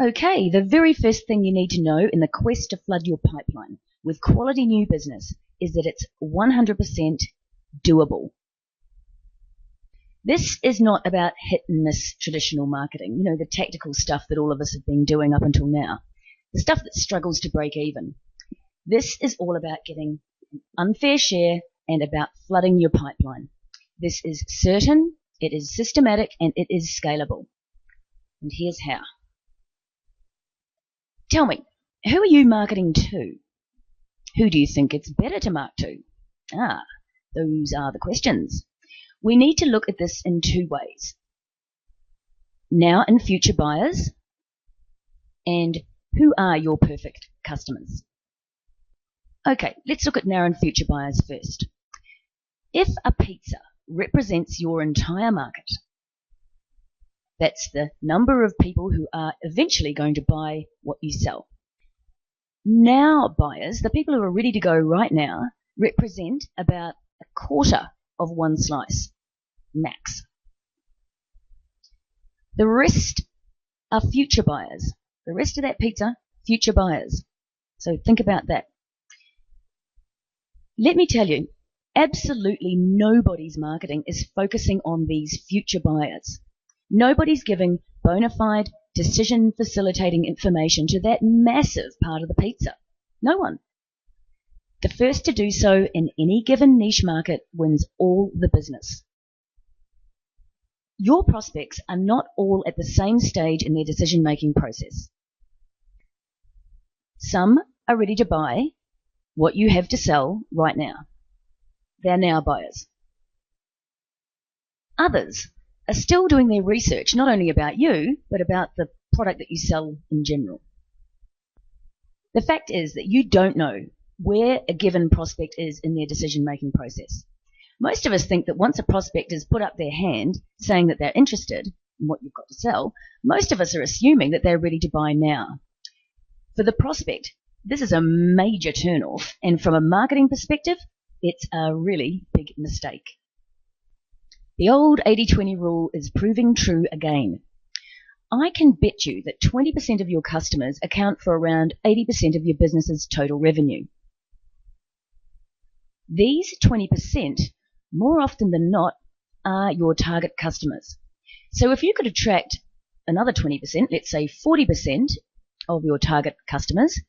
Okay, the very first thing you need to know in the quest to flood your pipeline with quality new business is that it's 100% doable. This is not about hit and miss traditional marketing, the tactical stuff that all of us have been doing up until now, the stuff that struggles to break even. This is all about getting an unfair share and about flooding your pipeline. This is certain, it is systematic, and it is scalable. And here's how. Tell me, who are you marketing to? Who do you think it's better to market to? Those are the questions. We need to look at this in two ways. Now and future buyers, and who are your perfect customers? Okay, let's look at now and future buyers first. If a pizza represents your entire market, that's the number of people who are eventually going to buy what you sell. Now buyers, the people who are ready to go right now, represent about a quarter of one slice, max. The rest are future buyers. The rest of that pizza, future buyers. So think about that. Let me tell you, absolutely nobody's marketing is focusing on these future buyers. Nobody's giving bona fide, decision-facilitating information to that massive part of the pizza. No one. The first to do so in any given niche market wins all the business. Your prospects are not all at the same stage in their decision-making process. Some are ready to buy what you have to sell right now. They're now buyers. Others are still doing their research, not only about you, but about the product that you sell in general. The fact is that you don't know where a given prospect is in their decision-making process. Most of us think that once a prospect has put up their hand saying that they're interested in what you've got to sell, most of us are assuming that they're ready to buy now. For the prospect, this is a major turn-off, and from a marketing perspective, it's a really big mistake. The old 80-20 rule is proving true again. I can bet you that 20% of your customers account for around 80% of your business's total revenue. These 20%, more often than not, are your target customers. So if you could attract another 20%, let's say 40% of your target customers,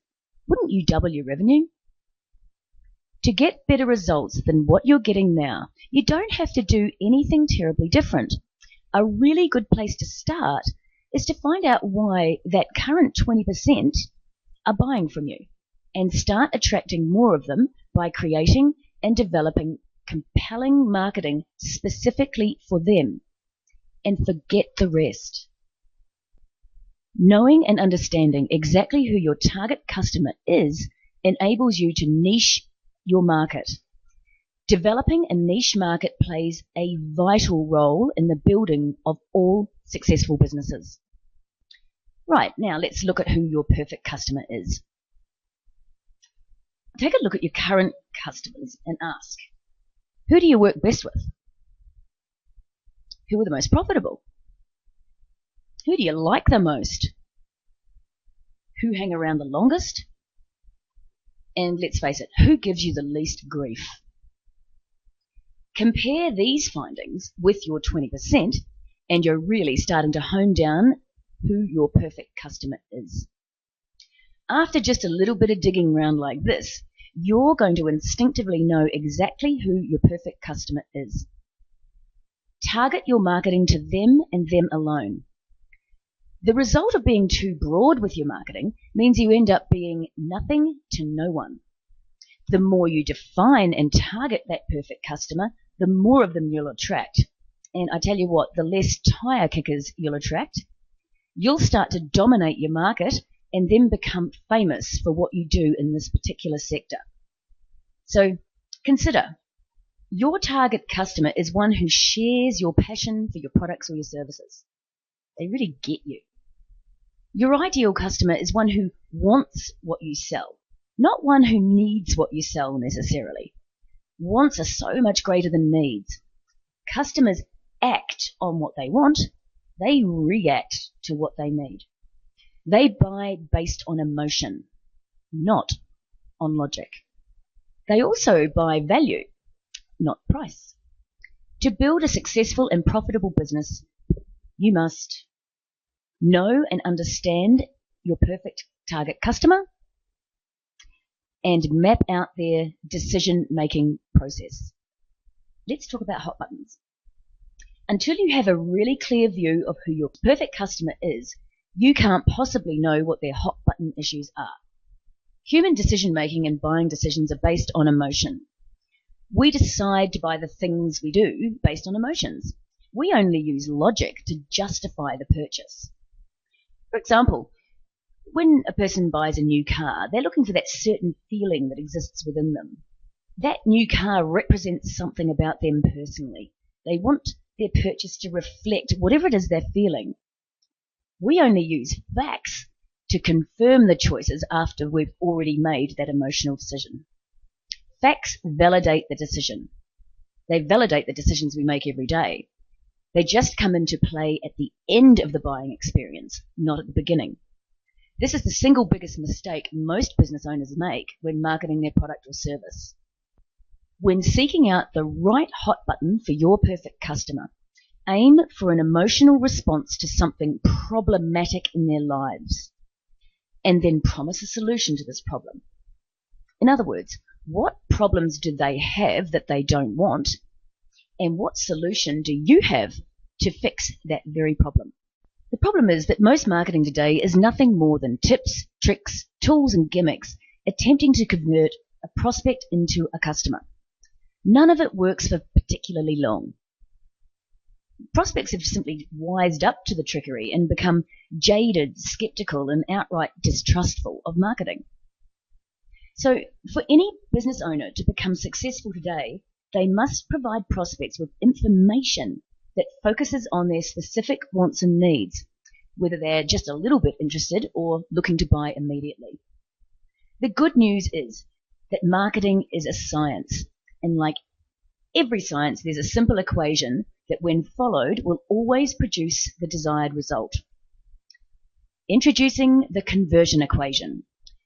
wouldn't you double your revenue? To get better results than what you're getting now, you don't have to do anything terribly different. A really good place to start is to find out why that current 20% are buying from you and start attracting more of them by creating and developing compelling marketing specifically for them, and forget the rest. Knowing and understanding exactly who your target customer is enables you to niche your market. Developing a niche market plays a vital role in the building of all successful businesses. Right, now let's look at who your perfect customer is. Take a look at your current customers and ask, who do you work best with? Who are the most profitable? Who do you like the most? Who hang around the longest? And let's face it, who gives you the least grief? Compare these findings with your 20% and you're really starting to hone down who your perfect customer is. After just a little bit of digging around like this, you're going to instinctively know exactly who your perfect customer is. Target your marketing to them and them alone. The result of being too broad with your marketing means you end up being nothing to no one. The more you define and target that perfect customer, the more of them you'll attract. And I tell you what, the less tire kickers you'll attract, you'll start to dominate your market and then become famous for what you do in this particular sector. So consider, your target customer is one who shares your passion for your products or your services. They really get you. Your ideal customer is one who wants what you sell, not one who needs what you sell necessarily. Wants are so much greater than needs. Customers act on what they want. They react to what they need. They buy based on emotion, not on logic. They also buy value, not price. To build a successful and profitable business, you must know and understand your perfect target customer and map out their decision-making process. Let's talk about hot buttons. Until you have a really clear view of who your perfect customer is, you can't possibly know what their hot button issues are. Human decision-making and buying decisions are based on emotion. We decide to buy the things we do based on emotions. We only use logic to justify the purchase. For example, when a person buys a new car, they're looking for that certain feeling that exists within them. That new car represents something about them personally. They want their purchase to reflect whatever it is they're feeling. We only use facts to confirm the choices after we've already made that emotional decision. Facts validate the decision. They validate the decisions we make every day. They just come into play at the end of the buying experience, not at the beginning. This is the single biggest mistake most business owners make when marketing their product or service. When seeking out the right hot button for your perfect customer, aim for an emotional response to something problematic in their lives, and then promise a solution to this problem. In other words, what problems do they have that they don't want, and what solution do you have to fix that very problem? The problem is that most marketing today is nothing more than tips, tricks, tools, and gimmicks attempting to convert a prospect into a customer. None of it works for particularly long. Prospects have simply wised up to the trickery and become jaded, skeptical, and outright distrustful of marketing. So, for any business owner to become successful today, they must provide prospects with information that focuses on their specific wants and needs, whether they're just a little bit interested or looking to buy immediately. The good news is that marketing is a science, and like every science, there's a simple equation that when followed will always produce the desired result. Introducing the conversion equation,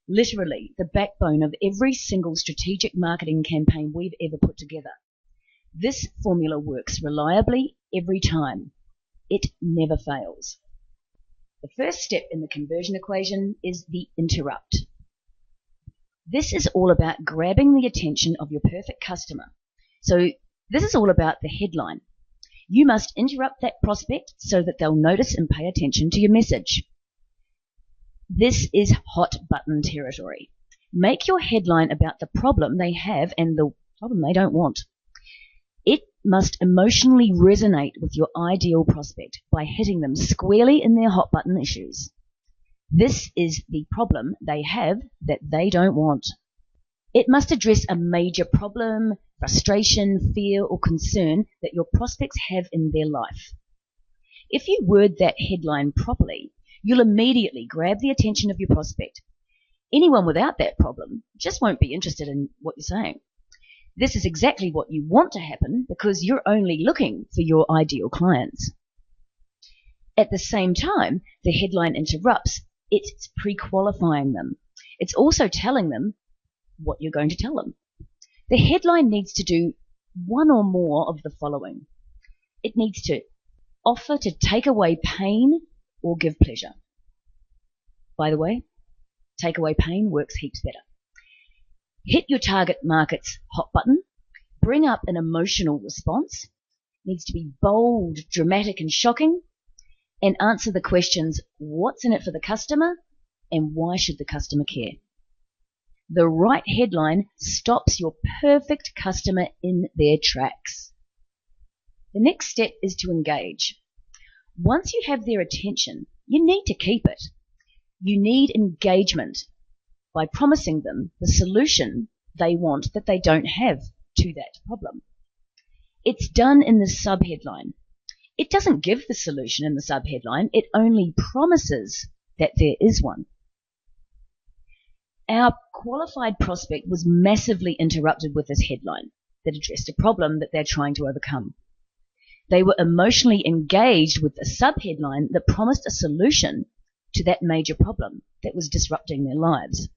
literally the backbone of every single strategic marketing campaign we've ever put together. This formula works reliably every time. It never fails. The first step in the conversion equation is the interrupt. This is all about grabbing the attention of your perfect customer. So this is all about the headline. You must interrupt that prospect so that they'll notice and pay attention to your message. This is hot button territory. Make your headline about the problem they have and the problem they don't want. It must emotionally resonate with your ideal prospect by hitting them squarely in their hot button issues. This is the problem they have that they don't want. It must address a major problem, frustration, fear, or concern that your prospects have in their life. If you word that headline properly, you'll immediately grab the attention of your prospect. Anyone without that problem just won't be interested in what you're saying. This is exactly what you want to happen because you're only looking for your ideal clients. At the same time, the headline interrupts. It's pre-qualifying them. It's also telling them what you're going to tell them. The headline needs to do one or more of the following. It needs to offer to take away pain or give pleasure. By the way, take away pain works heaps better. Hit your target market's hot button. Bring up an emotional response. It needs to be bold, dramatic, and shocking. And answer the questions, what's in it for the customer and why should the customer care? The right headline stops your perfect customer in their tracks. The next step is to engage. Once you have their attention, you need to keep it. You need engagement by promising them the solution they want that they don't have to that problem. It's done in the subheadline. It doesn't give the solution in the subheadline. It only promises that there is one. Our qualified prospect was massively interrupted with this headline that addressed a problem that they're trying to overcome. They were emotionally engaged with a subheadline that promised a solution to that major problem that was disrupting their lives.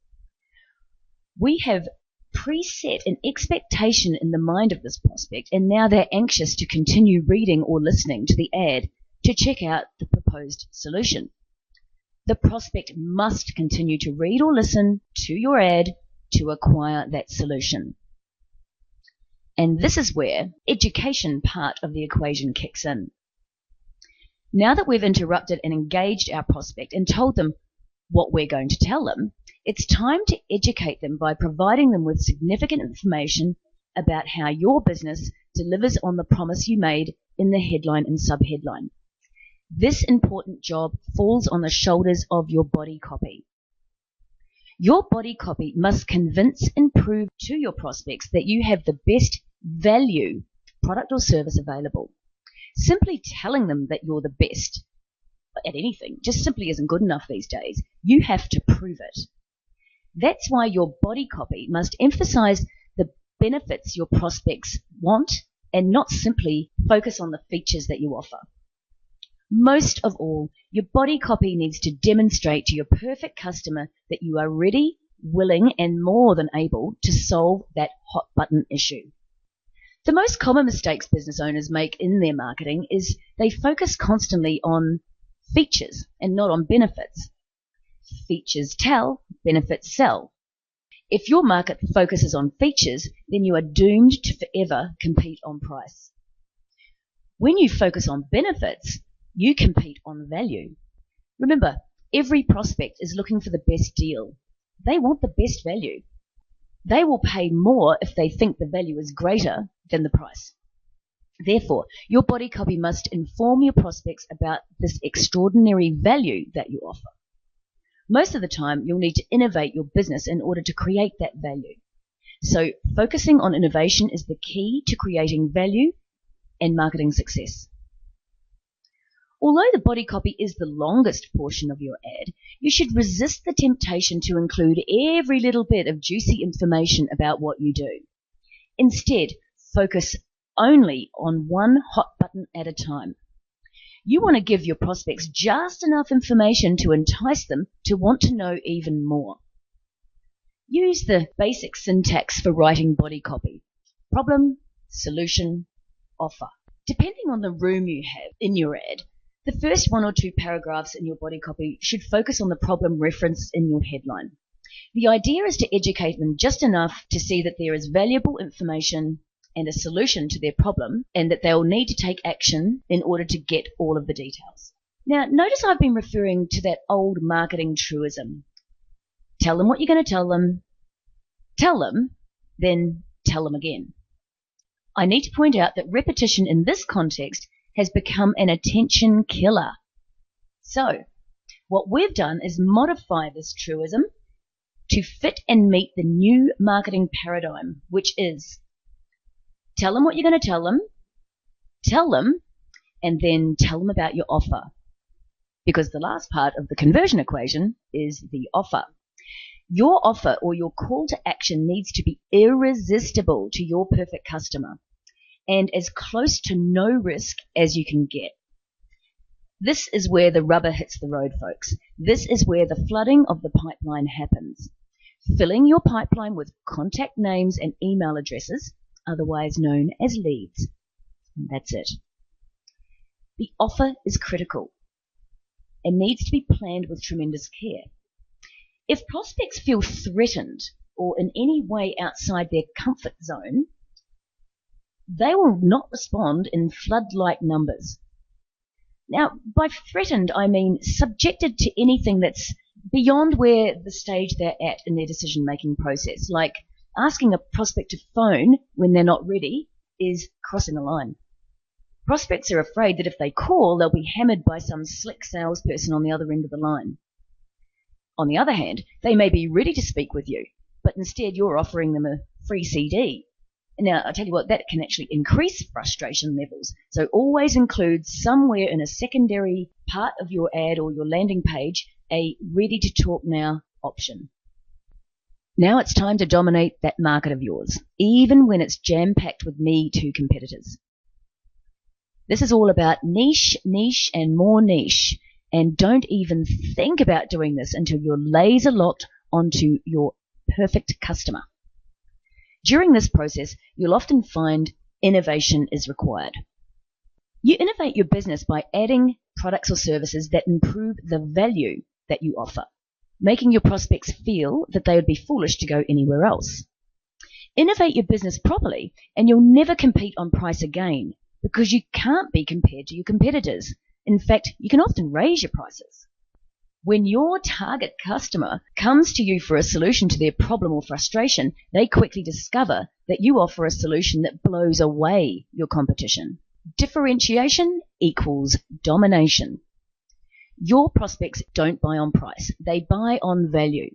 We have preset an expectation in the mind of this prospect, and now they're anxious to continue reading or listening to the ad to check out the proposed solution. The prospect must continue to read or listen to your ad to acquire that solution. And this is where education part of the equation kicks in. Now that we've interrupted and engaged our prospect and told them what we're going to tell them, it's time to educate them by providing them with significant information about how your business delivers on the promise you made in the headline and subheadline. This important job falls on the shoulders of your body copy. Your body copy must convince and prove to your prospects that you have the best value product or service available. Simply telling them that you're the best at anything just simply isn't good enough these days. You have to prove it. That's why your body copy must emphasize the benefits your prospects want and not simply focus on the features that you offer. Most of all, your body copy needs to demonstrate to your perfect customer that you are ready, willing, and more than able to solve that hot button issue. The most common mistakes business owners make in their marketing is they focus constantly on features and not on benefits. Features tell, benefits sell. If your market focuses on features, then you are doomed to forever compete on price. When you focus on benefits, you compete on value. Remember, every prospect is looking for the best deal. They want the best value. They will pay more if they think the value is greater than the price. Therefore, your body copy must inform your prospects about this extraordinary value that you offer. Most of the time, you'll need to innovate your business in order to create that value. So, focusing on innovation is the key to creating value and marketing success. Although the body copy is the longest portion of your ad, you should resist the temptation to include every little bit of juicy information about what you do. Instead, focus only on one hot button at a time. You want to give your prospects just enough information to entice them to want to know even more. Use the basic syntax for writing body copy: problem, solution, offer. Depending on the room you have in your ad, the first 1 or 2 paragraphs in your body copy should focus on the problem referenced in your headline. The idea is to educate them just enough to see that there is valuable information and a solution to their problem, and that they'll need to take action in order to get all of the details. Now, notice I've been referring to that old marketing truism. Tell them what you're going to tell them, then tell them again. I need to point out that repetition in this context has become an attention killer. So, what we've done is modify this truism to fit and meet the new marketing paradigm, which is tell them what you're going to tell them, and then tell them about your offer. Because the last part of the conversion equation is the offer. Your offer or your call to action needs to be irresistible to your perfect customer and as close to no risk as you can get. This is where the rubber hits the road, folks. This is where the flooding of the pipeline happens. Filling your pipeline with contact names and email addresses, otherwise known as leads. And that's it. The offer is critical and needs to be planned with tremendous care. If prospects feel threatened or in any way outside their comfort zone, they will not respond in flood-like numbers. Now, by threatened, I mean subjected to anything that's beyond where the stage they're at in their decision-making process, like asking a prospect to phone when they're not ready is crossing a line. Prospects are afraid that if they call, they'll be hammered by some slick salesperson on the other end of the line. On the other hand, they may be ready to speak with you, but instead you're offering them a free CD. Now, I'll tell you what, that can actually increase frustration levels. So always include somewhere in a secondary part of your ad or your landing page a ready to talk now option. Now it's time to dominate that market of yours, even when it's jam-packed with Me Too competitors. This is all about niche, and more niche. And don't even think about doing this until you're laser locked onto your perfect customer. During this process, you'll often find innovation is required. You innovate your business by adding products or services that improve the value that you offer, making your prospects feel that they would be foolish to go anywhere else. Innovate your business properly and you'll never compete on price again, because you can't be compared to your competitors. In fact, you can often raise your prices. When your target customer comes to you for a solution to their problem or frustration, they quickly discover that you offer a solution that blows away your competition. Differentiation equals domination. Your prospects don't buy on price, they buy on value.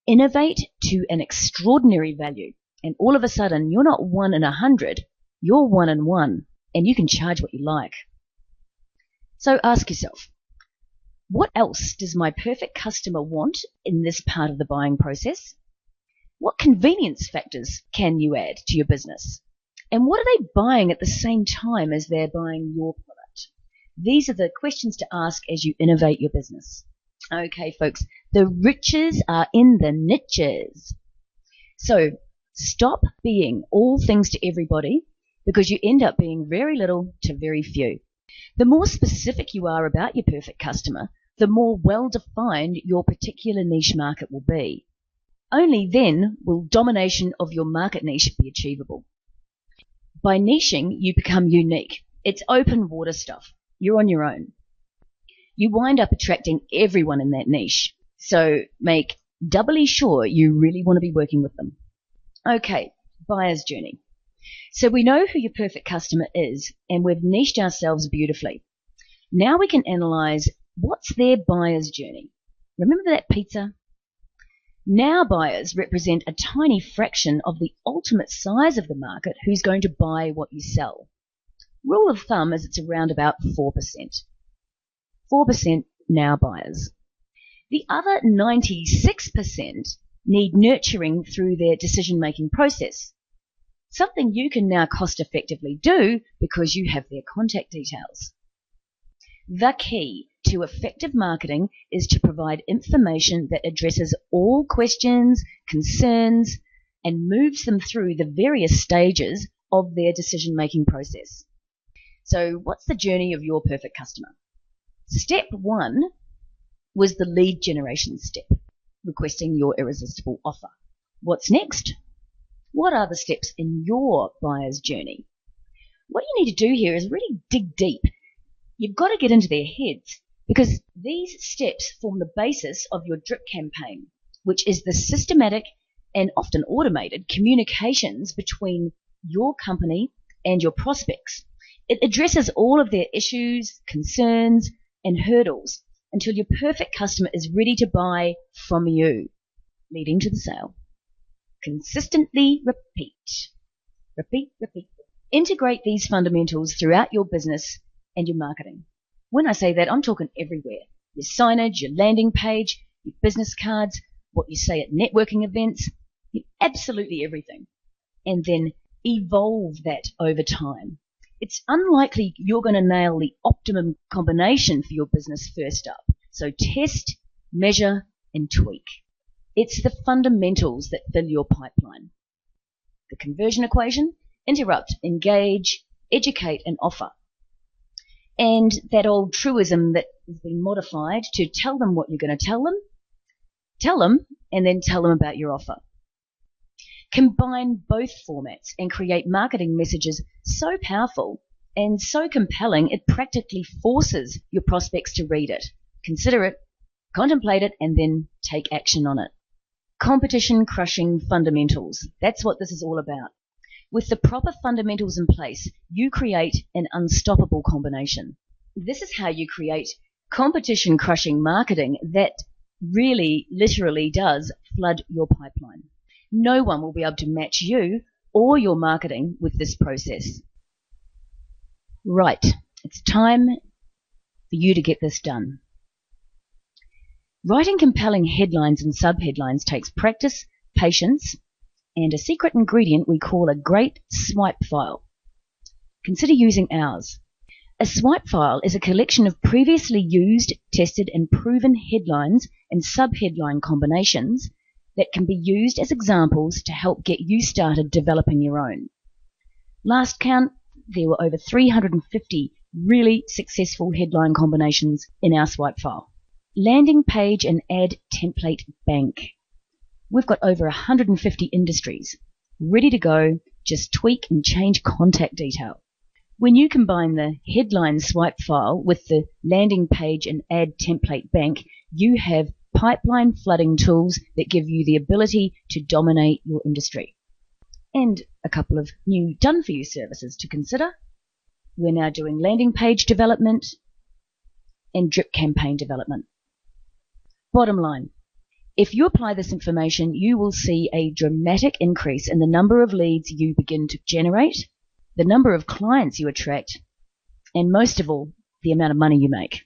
Innovate to an extraordinary value, and all of a sudden you're not 1 in 100, you're 1 in 1, and you can charge what you like. So ask yourself, what else does my perfect customer want in this part of the buying process? What convenience factors can you add to your business? And what are they buying at the same time as they're buying your product? These are the questions to ask as you innovate your business. Okay, folks, the riches are in the niches. So stop being all things to everybody, because you end up being very little to very few. The more specific you are about your perfect customer, the more well-defined your particular niche market will be. Only then will domination of your market niche be achievable. By niching, you become unique. It's open water stuff. You're on your own. You wind up attracting everyone in that niche. So make doubly sure you really want to be working with them. Okay, buyer's journey. So we know who your perfect customer is, and we've niched ourselves beautifully. Now we can analyze what's their buyer's journey. Remember that pizza? Now buyers represent a tiny fraction of the ultimate size of the market who's going to buy what you sell. Rule of thumb is it's around about 4%. 4% now buyers. The other 96% need nurturing through their decision-making process. Something you can now cost-effectively do because you have their contact details. The key to effective marketing is to provide information that addresses all questions, concerns, and moves them through the various stages of their decision-making process. So what's the journey of your perfect customer? Step 1 was the lead generation step, requesting your irresistible offer. What's next? What are the steps in your buyer's journey? What you need to do here is really dig deep. You've got to get into their heads, because these steps form the basis of your drip campaign, which is the systematic and often automated communications between your company and your prospects. It addresses all of their issues, concerns, and hurdles until your perfect customer is ready to buy from you, leading to the sale. Consistently repeat. Repeat, repeat. Integrate these fundamentals throughout your business and your marketing. When I say that, I'm talking everywhere. Your signage, your landing page, your business cards, what you say at networking events, absolutely everything. And then evolve that over time. It's unlikely you're going to nail the optimum combination for your business first up. So test, measure, and tweak. It's the fundamentals that fill your pipeline. The conversion equation: interrupt, engage, educate, and offer. And that old truism that has been modified to tell them what you're going to tell them, and then tell them about your offer. Combine both formats and create marketing messages so powerful and so compelling it practically forces your prospects to read it, consider it, contemplate it, and then take action on it. Competition crushing fundamentals. That's what this is all about. With the proper fundamentals in place, you create an unstoppable combination. This is how you create competition crushing marketing that really, literally does flood your pipeline. No one will be able to match you or your marketing with this process. Right, it's time for you to get this done. Writing compelling headlines and subheadlines takes practice, patience, and a secret ingredient we call a great swipe file. Consider using ours. A swipe file is a collection of previously used, tested and proven headlines and sub-headline combinations that can be used as examples to help get you started developing your own. Last count, there were over 350 really successful headline combinations in our swipe file. Landing page and ad template bank. We've got over 150 industries ready to go, just tweak and change contact detail. When you combine the headline swipe file with the landing page and ad template bank, you have pipeline flooding tools that give you the ability to dominate your industry. And a couple of new done-for-you services to consider. We're now doing landing page development and drip campaign development. Bottom line, if you apply this information, you will see a dramatic increase in the number of leads you begin to generate, the number of clients you attract, and most of all, the amount of money you make.